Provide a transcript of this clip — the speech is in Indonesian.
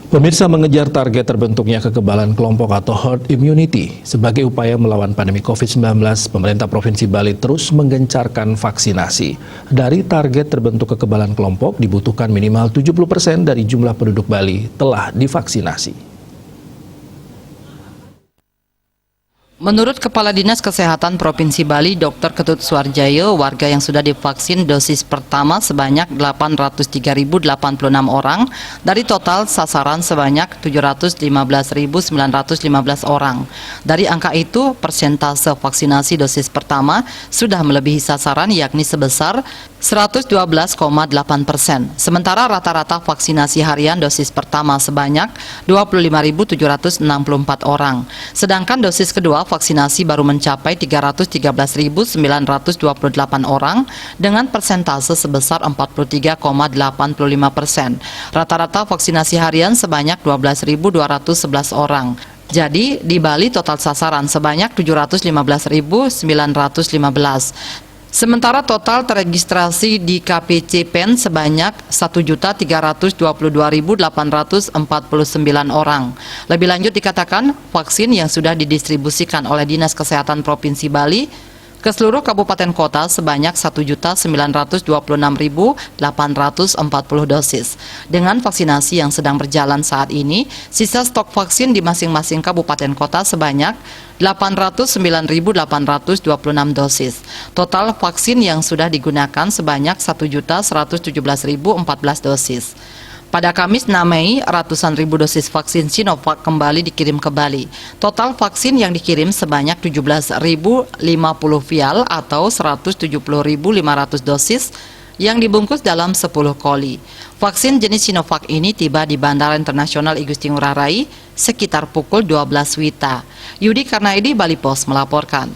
Pemirsa, mengejar target terbentuknya kekebalan kelompok atau herd immunity. Sebagai upaya melawan pandemi COVID-19, pemerintah Provinsi Bali terus menggencarkan vaksinasi. Dari target terbentuk kekebalan kelompok, dibutuhkan minimal 70% dari jumlah penduduk Bali telah divaksinasi. Menurut Kepala Dinas Kesehatan Provinsi Bali, Dr. Ketut Suarjayo, warga yang sudah divaksin dosis pertama sebanyak 803.086 orang dari total sasaran sebanyak 715.915 orang. Dari angka itu, persentase vaksinasi dosis pertama sudah melebihi sasaran yakni sebesar 112,8%. Sementara rata-rata vaksinasi harian dosis pertama sebanyak 25.764 orang. Sedangkan dosis kedua vaksinasi baru mencapai 313.928 orang dengan persentase sebesar 43,85%. Rata-rata vaksinasi harian sebanyak 12.211 orang. Jadi di Bali total sasaran sebanyak 715.915. Sementara total teregistrasi di KPC PEN sebanyak 1.322.849 orang. Lebih lanjut dikatakan, vaksin yang sudah didistribusikan oleh Dinas Kesehatan Provinsi Bali ke seluruh kabupaten kota sebanyak 1.926.840 dosis. Dengan vaksinasi yang sedang berjalan saat ini, sisa stok vaksin di masing-masing kabupaten kota sebanyak 809.826 dosis. Total vaksin yang sudah digunakan sebanyak 1.117.014 dosis. Pada Kamis 6 Mei, ratusan ribu dosis vaksin Sinovac kembali dikirim ke Bali. Total vaksin yang dikirim sebanyak 17.050 vial atau 170.500 dosis yang dibungkus dalam 10 koli. Vaksin jenis Sinovac ini tiba di Bandara Internasional Igusti Ngurah Rai sekitar pukul 12 WITA. Yudi Karnaidi, Bali Post melaporkan.